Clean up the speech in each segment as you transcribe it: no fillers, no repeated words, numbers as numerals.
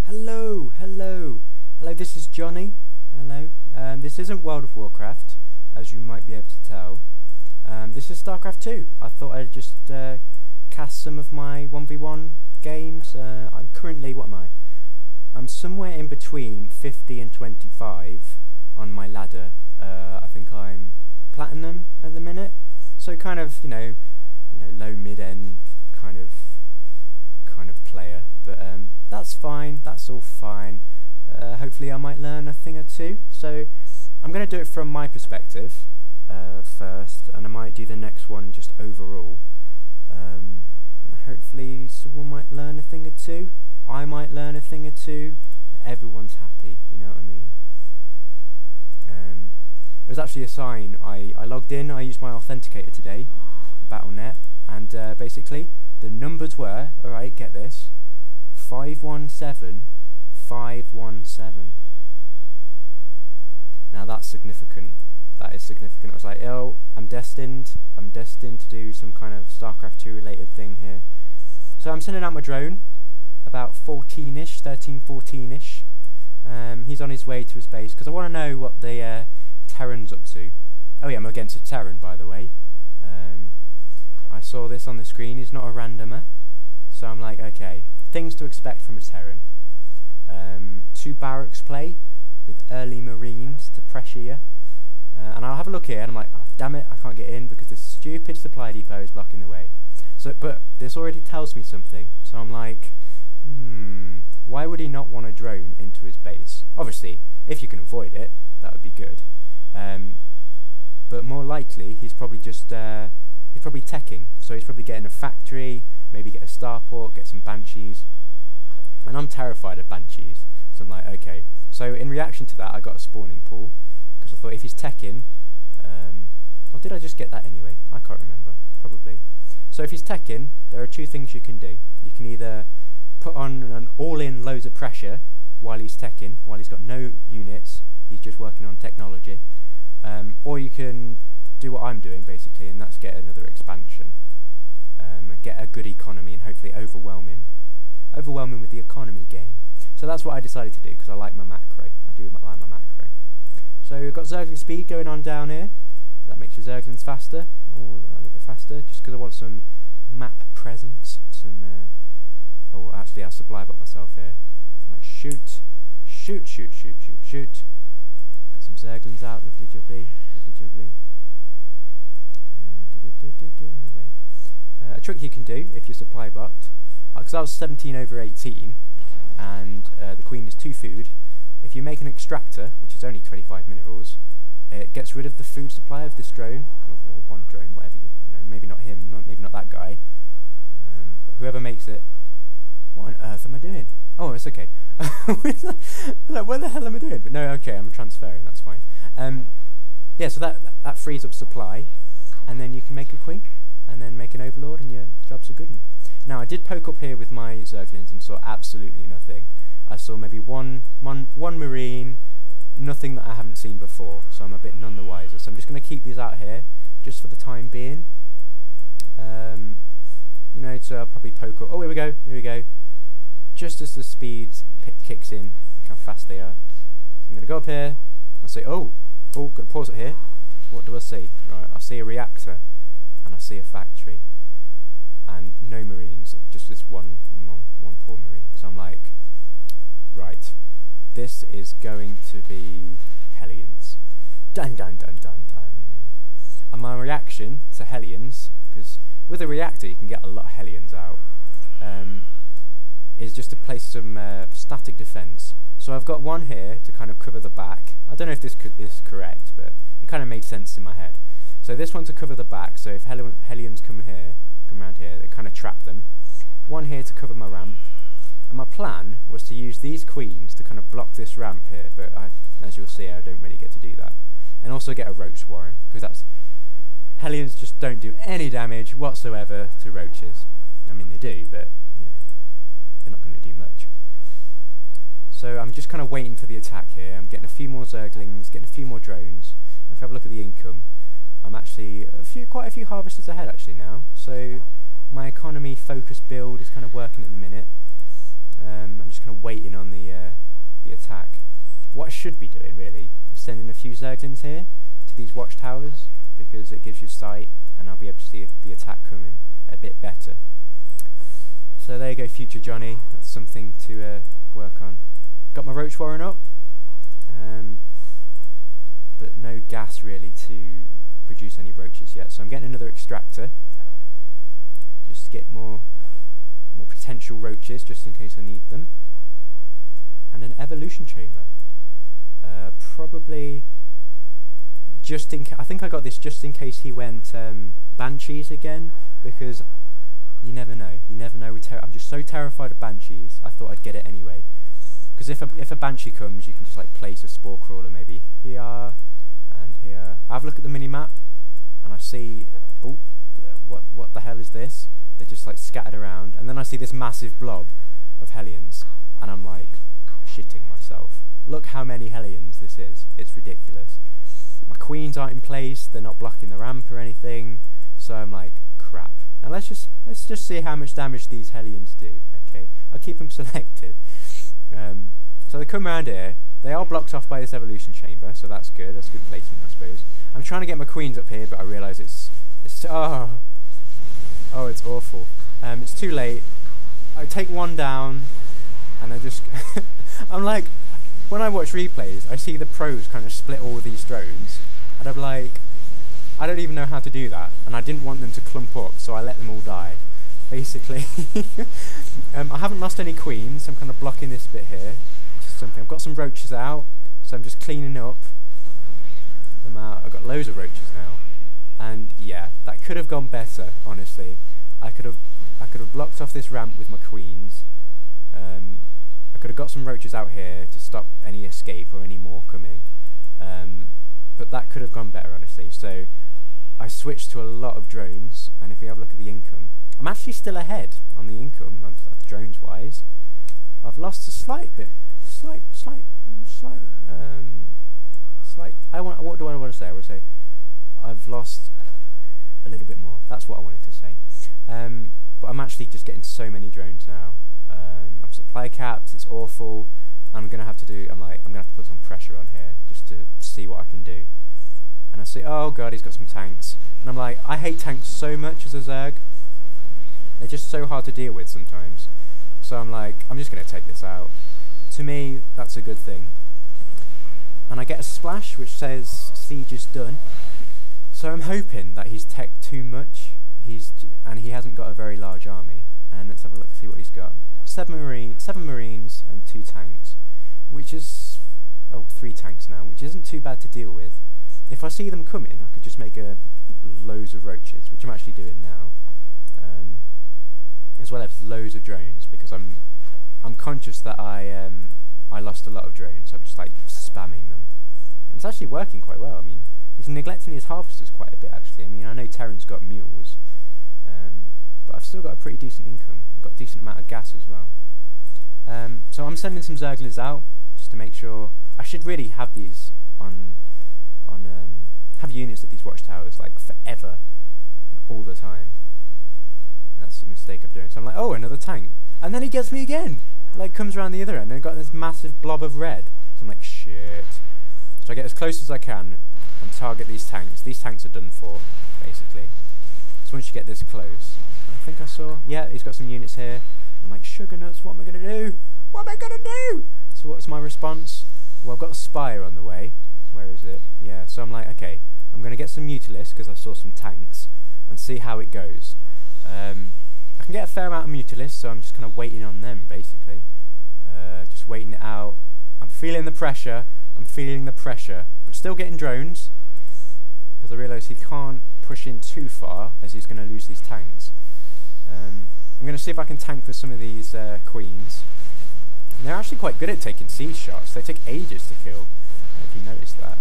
Hello, hello, hello, this is Johnny. Hello. This isn't World of Warcraft, as you might be able to tell. This is Starcraft 2. I thought I'd just cast some of my 1v1 games. I'm currently, what am I? I'm somewhere in between 50 and 25 on my ladder. I think I'm platinum at the minute. So kind of, low mid-end kind of player. But that's fine. That's all fine. Hopefully I might learn a thing or two. So I'm going to do it from my perspective first, and I might do the next one just overall. Hopefully someone might learn a thing or two. I might learn a thing or two. Everyone's happy, you know what I mean? It was actually a sign. I logged in, I used my authenticator today, Battle.net, and basically the numbers were, alright, get this, 517, 517. Now that's significant. That is significant. I was like, oh, I'm destined to do some kind of StarCraft 2 related thing here. So I'm sending out my drone, about 14ish, 13, 14ish. He's on his way to his base, because I want to know what the Terran's up to. Oh yeah, I'm against a Terran, by the way. I saw this on the screen. He's not a randomer. So I'm like, okay, things to expect from a Terran. 2 barracks play with early Marines to pressure you. And I'll have a look here, and I'm like, oh, damn it, I can't get in because this stupid supply depot is blocking the way. So, but this already tells me something. So I'm like, why would he not want a drone into his base? Obviously, if you can avoid it, that would be good. But more likely, he's probably just he's probably teching. So he's probably getting a factory, maybe get a starport, get some banshees. And I'm terrified of banshees. So I'm like, okay. So in reaction to that, I got a spawning pool. Because I thought if he's teching, or did I just get that anyway? I can't remember, probably. So if he's teching, there are 2 things you can do. You can either put on an all-in loads of pressure while he's teching, while he's got no units, he's just working on technology, or you can do what I'm doing basically, and that's get another expansion, and get a good economy and hopefully overwhelm him with the economy game. So that's what I decided to do because I like my macro. I do like my macro. So we've got Zergling speed going on down here. That makes your Zerglings faster, or a little bit faster, just because I want some map presence. Some, oh, actually, I'll supply bot myself here. Right, shoot. Got some Zerglings out, lovely jubbly. Anyway, a trick you can do if you're supply bot, because I was 17 over 18, and the queen is 2 food. If you make an extractor, which is only 25 minerals, it gets rid of the food supply of this drone, or 1 drone, whatever you know, maybe not him, maybe not that guy, but whoever makes it. What on earth am I doing? Oh, it's okay. Like, what the hell am I doing? But no, okay, I'm transferring, that's fine. Yeah, so that frees up supply, and then you can make a queen, and then make an overlord, and your jobs are good. Now, I did poke up here with my Zerglings and saw absolutely nothing. I saw maybe one Marine, nothing that I haven't seen before, so I'm a bit none the wiser. So I'm just going to keep these out here, just for the time being. So I'll probably poke up. Oh, here we go. Just as the speed kicks in, look how fast they are. I'm going to go up here, I'll say, oh, got to pause it here. What do I see? Right, I see a reactor, and I see a factory, and no Marines, just this one poor Marine. So I'm like, right, this is going to be Hellions. Dun dun dun dun dun. And my reaction to Hellions, because with a reactor you can get a lot of Hellions out, is just to place some static defense. So I've got one here to kind of cover the back. I don't know if this is correct, but it kind of made sense in my head. So this one to cover the back, so if Hellions come around here, they kind of trap them. One here to cover my ramp. And my plan was to use these queens to kind of block this ramp here, but as you'll see, I don't really get to do that. And also get a roach warren, because Hellions just don't do any damage whatsoever to roaches. I mean, they do, but they're not going to do much. So I'm just kind of waiting for the attack here. I'm getting a few more Zerglings, getting a few more drones. And if I have a look at the income, I'm actually quite a few harvesters ahead actually now. So my economy focused build is kind of working at the minute. I'm just kind of waiting on the attack. What I should be doing really is sending a few Zerglings here to these watchtowers, because it gives you sight and I'll be able to see the attack coming a bit better. So there you go, future Johnny, that's something to work on. Got my roach warren up, but no gas really to produce any roaches yet, so I'm getting another extractor just to get more potential roaches, just in case I need them, and an evolution chamber. Probably just in I think I got this just in case he went banshees again, because you never know. You never know. I'm just so terrified of banshees. I thought I'd get it anyway, because if a banshee comes, you can just like place a spore crawler maybe here and here. I have a look at the mini map and I see, oh, what the hell is this? They're just like scattered around, and then I see this massive blob of Hellions, and I'm like shitting myself. Look how many Hellions this is. It's ridiculous. My queens aren't in place. They're not blocking the ramp or anything. So I'm like, crap. Now let's just see how much damage these Hellions do. Okay, I'll keep them selected. So they come around here. They are blocked off by this evolution chamber, so that's good. That's good placement, I suppose. I'm trying to get my queens up here, but I realise it's it's awful. It's too late. I take one down, and I just I'm like, when I watch replays, I see the pros kind of split all these drones, and I'm like, I don't even know how to do that, and I didn't want them to clump up, so I let them all die, basically. I haven't lost any queens. I'm kind of blocking this bit here. Just something. I've got some roaches out, so I'm just cleaning up them out. I've got loads of roaches now, and yeah, that could have gone better. Honestly, I could have blocked off this ramp with my queens. I could have got some roaches out here to stop any escape or any more coming, but that could have gone better, honestly. So I switched to a lot of drones, and if you have a look at the income, I'm actually still ahead on the income, drones wise. I've lost a slight bit, slight. What do I want to say? I would say I've lost a little bit more. That's what I wanted to say. But I'm actually just getting so many drones now. I'm supply capped. It's awful. I'm gonna have to put some pressure on here just to see what I can do. And I see, oh god, he's got some tanks, and I'm like, I hate tanks so much as a Zerg. They're just so hard to deal with sometimes. So I'm like, I'm just gonna take this out. To me, that's a good thing. And I get a splash which says siege is done. So I'm hoping that he's teched too much. And he hasn't got a very large army. And let's have a look, see what he's got. 7 marines and 2 tanks, which is 3 tanks now, which isn't too bad to deal with. If I see them coming, I could just make loads of roaches, which I'm actually doing now, as well as loads of drones, because I'm conscious that I lost a lot of drones. So I'm just like spamming them. And it's actually working quite well. I mean, he's neglecting his harvesters quite a bit actually. I mean, I know Terran's got mules, but I've still got a pretty decent income. I've got a decent amount of gas as well. So I'm sending some Zerglings out just to make sure. I should really have these have units at these watchtowers like forever, all the time. That's a mistake I'm doing. So I'm like, oh, another tank, and then he gets me again. Like comes around the other end, and I've got this massive blob of red. So I'm like, shit. So I get as close as I can and target these tanks. These tanks are done for, basically. So once you get this close, I think I saw, yeah, he's got some units here. I'm like, sugar nuts, what am I going to do? What am I going to do? So what's my response? Well, I've got a spire on the way. Where is it? Yeah, so I'm like, okay, I'm going to get some Mutalisks because I saw some tanks and see how it goes. I can get a fair amount of Mutalisks, so I'm just kind of waiting on them, basically. Just waiting it out. I'm feeling the pressure, but still getting drones, because I realise he can't push in too far, as he's going to lose these tanks. I'm going to see if I can tank for some of these queens. And they're actually quite good at taking siege shots. They take ages to kill, if you noticed that.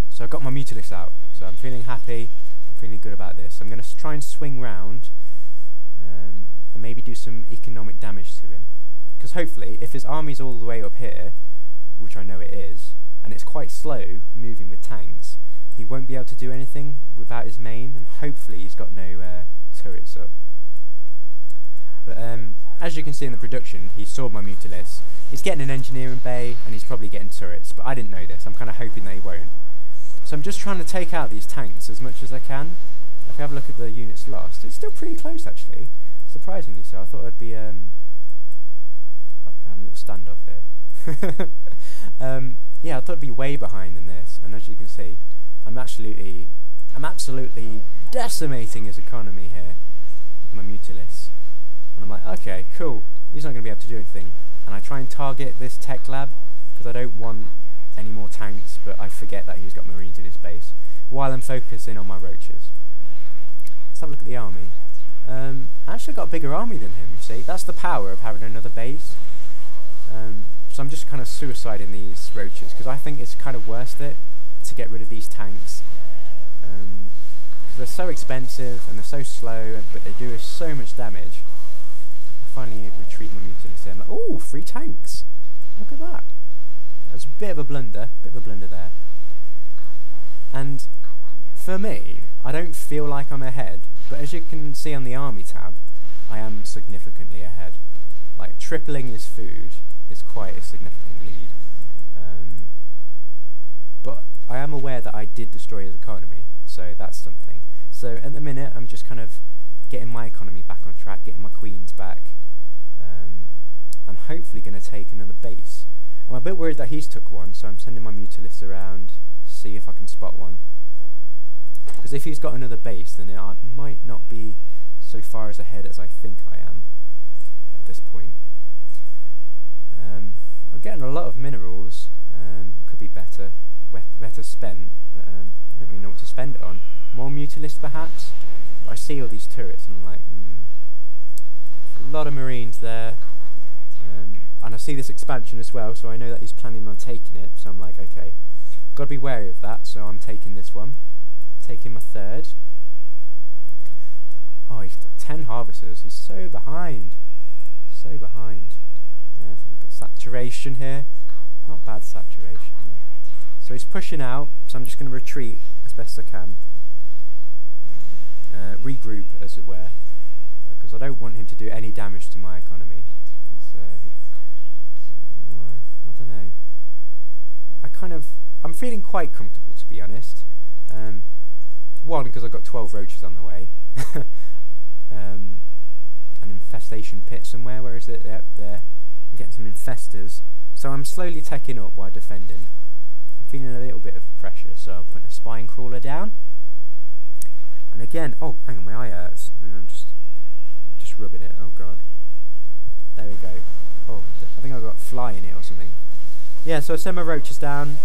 So I've got my Mutalisks out, so I'm feeling happy. I'm feeling good about this. I'm going to try and swing round and maybe do some economic damage to him. Because hopefully, if his army's all the way up here, which I know it is, and it's quite slow moving with tanks, he won't be able to do anything without his main, and hopefully he's got no turrets up. But as you can see in the production, he saw my Mutalis. He's getting an engineering bay, and he's probably getting turrets, but I didn't know this. I'm kind of hoping that he won't. So I'm just trying to take out these tanks as much as I can. If you have a look at the units lost, it's still pretty close actually, surprisingly so. I thought I'd be having a little standoff here. Yeah, I thought I'd be way behind in this, and as you can see, I'm absolutely decimating his economy here with my Mutalis. And I'm like, okay, cool, he's not going to be able to do anything. And I try and target this tech lab, because I don't want any more tanks, but I forget that he's got Marines in his base, while I'm focusing on my roaches. Let's have a look at the army. I actually got a bigger army than him, you see. That's the power of having another base. So I'm just kind of suiciding these roaches, because I think it's kind of worth it to get rid of these tanks. Because they're so expensive, and they're so slow, but they do us so much damage. I finally retreat my Mutants here. I'm like, ooh, 3 tanks! Look at that. That's a bit of a blunder there. And for me, I don't feel like I'm ahead, but as you can see on the army tab, I am significantly ahead. Like, tripling his food is quite a significant lead. But I am aware that I did destroy his economy, so that's something. So at the minute, I'm just kind of getting my economy back on track, getting my queens back, and hopefully going to take another base. I'm a bit worried that he's took one, so I'm sending my Mutalis around, see if I can spot one. Because if he's got another base, then I might not be so far as ahead as I think I am at this point. I'm getting a lot of minerals, could be better spent, but I don't really know what to spend it on. More Mutalists perhaps? But I see all these turrets and I'm like, a lot of Marines there. And I see this expansion as well, so I know that he's planning on taking it, so I'm like, okay, gotta be wary of that, so I'm taking this one. Taking my 3rd. Oh, he's 10 harvesters, he's so behind. So behind. Yeah, let's look at saturation here. Not bad saturation there. So he's pushing out, so I'm just going to retreat as best I can. Regroup, as it were, because I don't want him to do any damage to my economy. I don't know. I'm feeling quite comfortable, to be honest. One, because I've got 12 roaches on the way. An infestation pit somewhere, where is it? There, up there. I'm getting some infestors. So I'm slowly taking up while defending. I'm feeling a little bit of pressure, so I'm putting a spine crawler down. And again, oh, hang on, my eye hurts. I'm just rubbing it. Oh god. There we go. Oh, I think I got fly in it or something. Yeah, so I send my roaches down.